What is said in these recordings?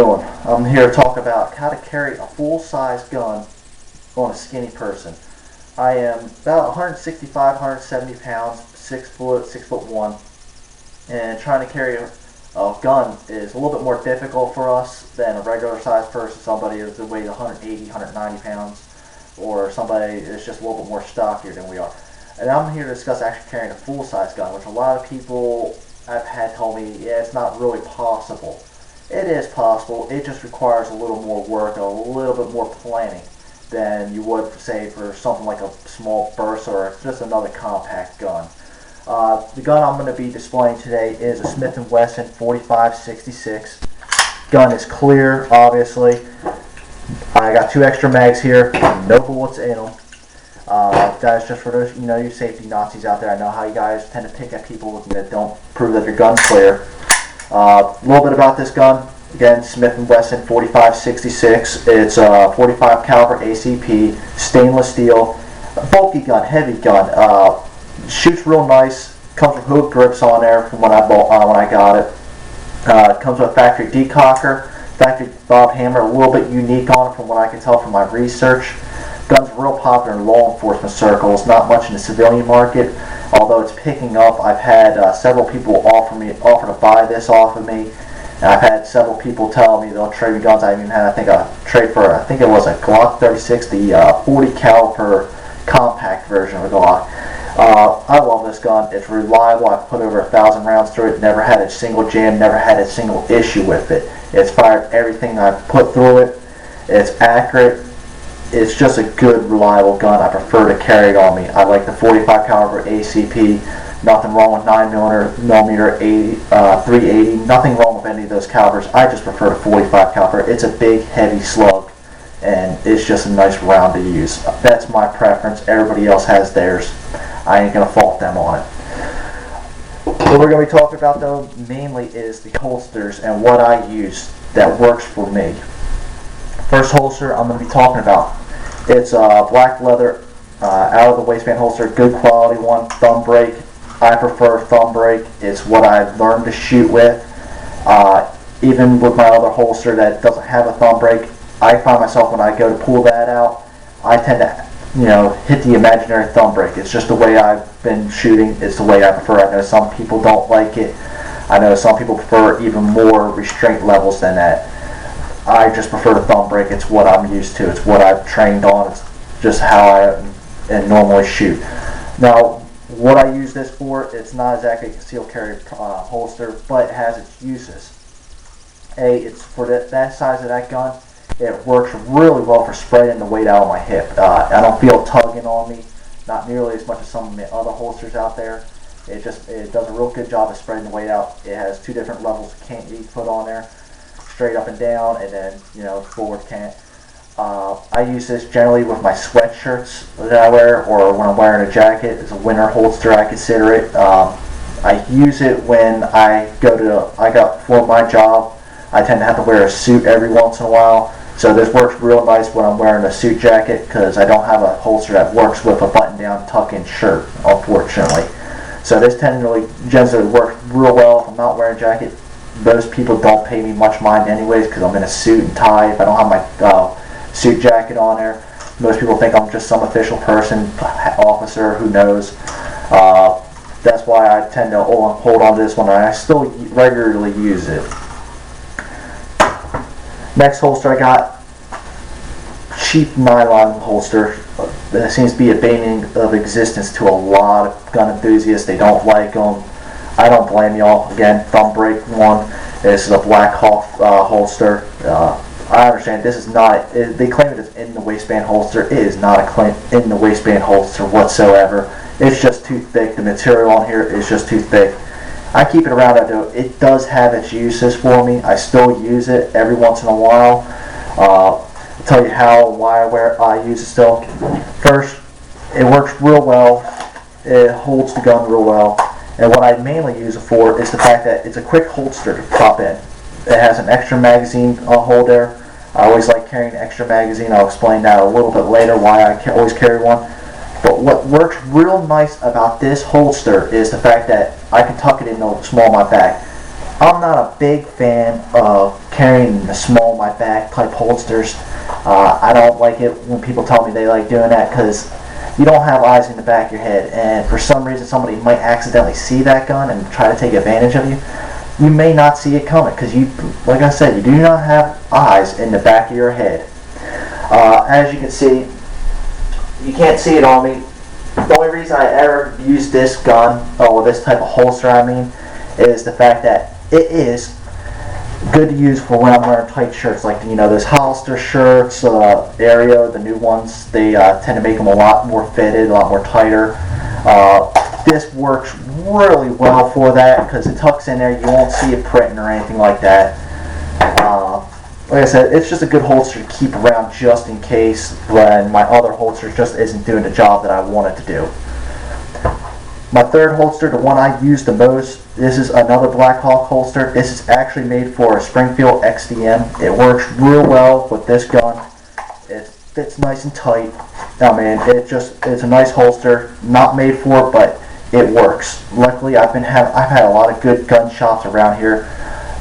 doing? I'm here to talk about how to carry a full-size gun on a skinny person. I am about 165, 170 pounds, 6 foot, 6'1", and trying to carry a gun is a little bit more difficult for us than a regular sized person. Somebody is weighs 180, 190 pounds, or somebody is just a little bit more stockier than we are. And I'm here to discuss actually carrying a full-size gun, which a lot of people I've had told me, yeah, it's not really possible. It is possible, it just requires a little more work, a little bit more planning than you would, say, for something like a small burst or just another compact gun. The gun I'm going to be displaying today is a Smith & Wesson 45-66. Gun is clear, obviously. I got 2 extra mags here, no bullets in them. That's just for those, you safety Nazis out there. I know how you guys tend to pick at people that don't prove that their gun's clear. A little bit about this gun. Again, Smith & Wesson 45-66. It's a 45 caliber ACP, stainless steel, bulky gun, heavy gun. Shoots real nice. Comes with hook grips on there from when I got it. Comes with a factory decocker, factory bob hammer, a little bit unique on it from what I can tell from my research. Gun's real popular in law enforcement circles, not much in the civilian market, although it's picking up. I've had several people offer to buy this off of me. And I've had several people tell me they'll trade me guns. I even had, I think it was a Glock 36, the 40 caliber compact version of a Glock. I love this gun. It's reliable. I've put over 1,000 rounds through it. Never had a single jam. Never had a single issue with it. It's fired everything I've put through it. It's accurate. It's just a good, reliable gun. I prefer to carry it on me. I like the 45 caliber ACP. Nothing wrong with 9mm 380. Nothing wrong with any of those calibers. I just prefer the 45 caliber. It's a big, heavy slug, and it's just a nice round to use. That's my preference. Everybody else has theirs. I ain't gonna fault them on it. What we're gonna be talking about, though, mainly is the holsters and what I use that works for me. First holster I'm gonna be talking about. It's a black leather out of the waistband holster, good quality one, thumb brake. I prefer thumb brake. It's what I've learned to shoot with. Even with my other holster that doesn't have a thumb brake, I find myself when I go to pull that out, I tend to hit the imaginary thumb brake. It's just the way I've been shooting. It's the way I prefer. I know some people don't like it. I know some people prefer even more restraint levels than that. I just prefer the thumb brake. It's what I'm used to. It's what I've trained on. It's just how I normally shoot. Now, what I use this for, it's not exactly a concealed carry holster, but it has its uses. It's for that size of that gun. It works really well for spreading the weight out on my hip. I don't feel tugging on me, not nearly as much as some of the other holsters out there. It does a real good job of spreading the weight out. It has 2 different levels of cant you can put on there, straight up and down, and then forward cant. I use this generally with my sweatshirts that I wear, or when I'm wearing a jacket. It's a winter holster, I consider it. I use it when for my job, I tend to have to wear a suit every once in a while. So this works real nice when I'm wearing a suit jacket, because I don't have a holster that works with a button-down tuck-in shirt, unfortunately. So this generally works real well if I'm not wearing a jacket. Most people don't pay me much mind anyways, because I'm in a suit and tie. If I don't have my suit jacket on there, most people think I'm just some official person, officer, who knows. That's why I tend to hold on to this one, and I still regularly use it. Next holster I got, cheap nylon holster. That seems to be a bane of existence to a lot of gun enthusiasts. They don't like them. I don't blame y'all. Again, thumb brake one. This is a Black Hawk holster. I understand this is not, they claim it is in the waistband holster. It is not in the waistband holster whatsoever. It's just too thick. The material on here is just too thick. I keep it around, though. It does have its uses for me. I still use it every once in a while. I'll tell you how and why I use it still. First, it works real well. It holds the gun real well. And what I mainly use it for is the fact that it's a quick holster to pop in. It has an extra magazine holder. I always like carrying an extra magazine. I'll explain that a little bit later, why I always carry one. But what works real nice about this holster is the fact that I can tuck it in the small of my back. I'm not a big fan of carrying the small my back type holsters. I don't like it when people tell me they like doing that, because you don't have eyes in the back of your head, and for some reason somebody might accidentally see that gun and try to take advantage of you. You may not see it coming, because you, like I said, you do not have eyes in the back of your head. As you can see, you can't see it on me. The only reason I ever use this gun, or this type of holster I mean, is the fact that it is good to use for when I'm wearing tight shirts, like, you know, those Hollister shirts, Area, the new ones. They tend to make them a lot more fitted, a lot more tighter. This works really well for that, because it tucks in there. You won't see it printing or anything like that. Like I said, it's just a good holster to keep around just in case when my other holster just isn't doing the job that I want it to do. My third holster, the one I use the most, this is another Black Hawk holster. This is actually made for a Springfield XDM. It works real well with this gun. It fits nice and tight. I mean, it's a nice holster. Not made for it, but it works. Luckily, I've had a lot of good gun shops around here.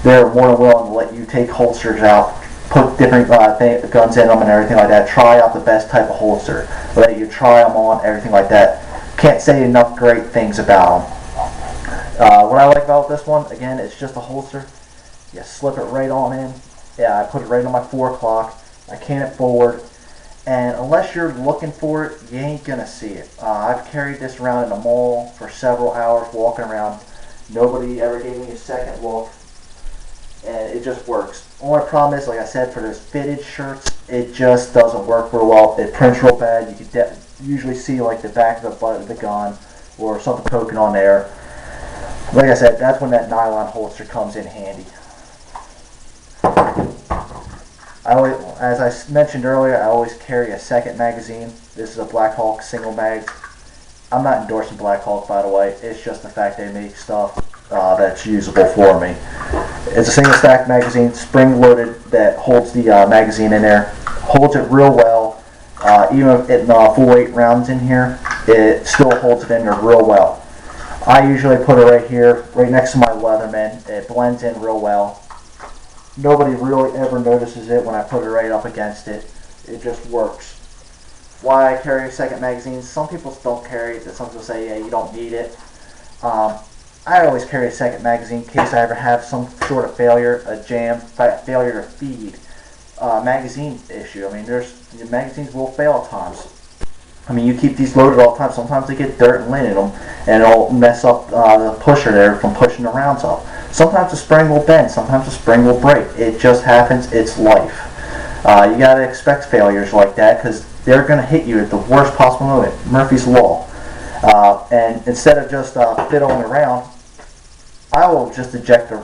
They're more than willing to let you take holsters out, put different guns in them and everything like that. Try out the best type of holster. Let you try them on, everything like that. Can't say enough great things about them. What I like about this one, again, it's just a holster. You slip it right on in. Yeah, I put it right on my 4 o'clock. I can it forward. And unless you're looking for it, you ain't gonna see it. I've carried this around in the mall for several hours walking around. Nobody ever gave me a second look. And it just works. Only problem is, like I said, for those fitted shirts, it just doesn't work real well. It prints real bad. You can usually see like the back of the butt of the gun or something poking on there. Like I said, that's when that nylon holster comes in handy. As I mentioned earlier, I always carry a second magazine. This is a Black Hawk single mag. I'm not endorsing Black Hawk, by the way. It's just the fact they make stuff that's usable for me. It's a single stack magazine, spring loaded, that holds the magazine in there. Holds it real well. Even if it's full 8 rounds in here, it still holds it in there real well. I usually put it right here, right next to my Leatherman. It blends in real well. Nobody really ever notices it when I put it right up against it. It just works. Why I carry a second magazine? Some people don't carry it. Some people say, yeah, you don't need it. I always carry a second magazine in case I ever have some sort of failure, a jam, failure to feed, magazine issue. I mean, the magazines will fail at times. I mean, you keep these loaded all the time. Sometimes they get dirt and lint in them, and it'll mess up the pusher there from pushing the rounds up. Sometimes the spring will bend. Sometimes the spring will break. It just happens. It's life. You gotta expect failures like that, because they're gonna hit you at the worst possible moment. Murphy's Law. And instead of just fiddling around, I will just eject the.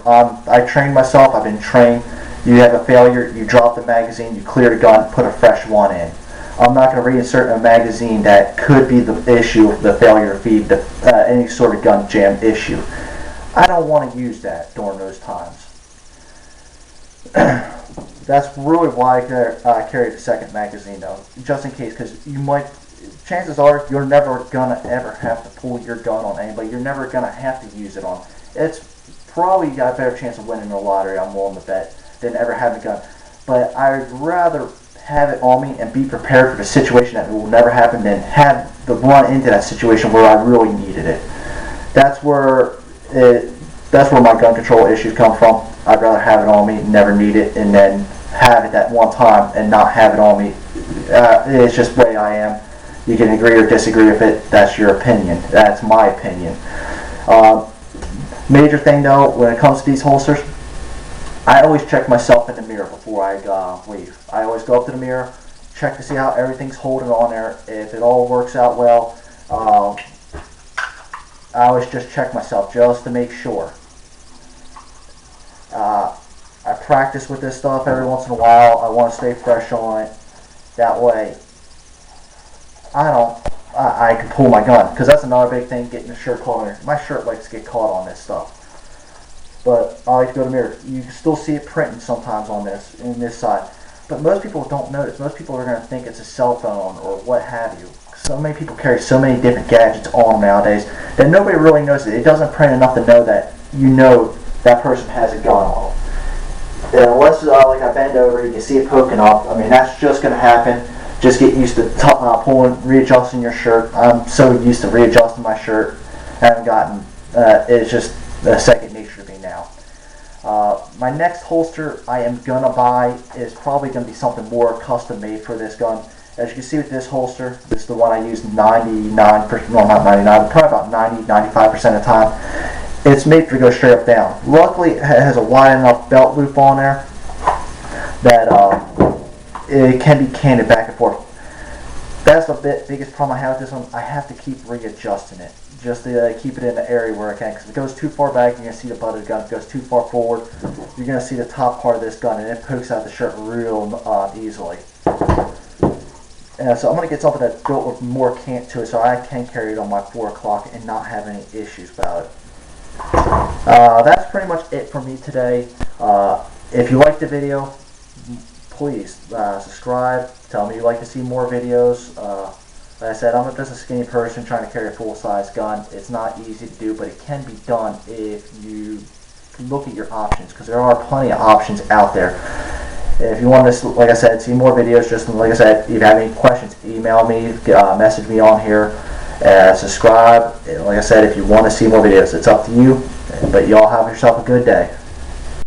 I train myself. I've been trained. You have a failure, you drop the magazine, you clear the gun, put a fresh one in. I'm not going to reinsert a magazine that could be the issue of the failure to feed any sort of gun jam issue. I don't want to use that during those times. That's really why I carry the second magazine, though, just in case, because chances are you're never going to ever have to pull your gun on anybody. You're never going to have to use it on. It's probably got a better chance of winning the lottery, I'm willing to bet, than ever having a gun. But I'd rather have it on me and be prepared for the situation that will never happen than have the run into that situation where I really needed it. That's where my gun control issues come from. I'd rather have it on me, never need it, and then have it that one time and not have it on me. It's just the way I am. You can agree or disagree with it. That's your opinion. That's my opinion. Major thing though, when it comes to these holsters, I always check myself in the mirror before I leave. I always go up to the mirror, check to see how everything's holding on there. If it all works out well, I always just check myself just to make sure. I practice with this stuff every once in a while. I want to stay fresh on it. That way, I can pull my gun, because that's another big thing, getting the shirt caught in there. My shirt likes to get caught on this stuff. But I like to go to the mirror. You can still see it printing sometimes on this side. But most people don't notice. Most people are going to think it's a cell phone or what have you. So many people carry so many different gadgets on them nowadays that nobody really knows it. It doesn't print enough to know that you know that person has a gun on them. Unless like I bend over, you can see it poking up. I mean, that's just going to happen. Just get used to pulling, readjusting your shirt. I'm so used to readjusting my shirt. I haven't gotten, it's just second nature to me now. My next holster I am going to buy is probably going to be something more custom made for this gun. As you can see with this holster, this is the one I use 99%, well not 99, probably about 90-95% of the time. It's made to go straight up down. Luckily, it has a wide enough belt loop on there that it can be canted back and forth. That's the biggest problem I have with this one. I have to keep readjusting it just to keep it in the area where I can. Because if it goes too far back, you're going to see the butt of the gun. If it goes too far forward, you're going to see the top part of this gun, and it pokes out the shirt real easily. So I'm going to get something that's built with more cant to it so I can carry it on my 4 o'clock and not have any issues about it. That's pretty much it for me today. If you liked the video, please subscribe. Tell me you'd like to see more videos. Like I said, I'm just a skinny person trying to carry a full-size gun. It's not easy to do, but it can be done if you look at your options, because there are plenty of options out there. If you want to, like I said, see more videos, just like I said, if you have any questions, email me, message me on here, subscribe. Like I said, if you want to see more videos, it's up to you. But y'all have yourself a good day.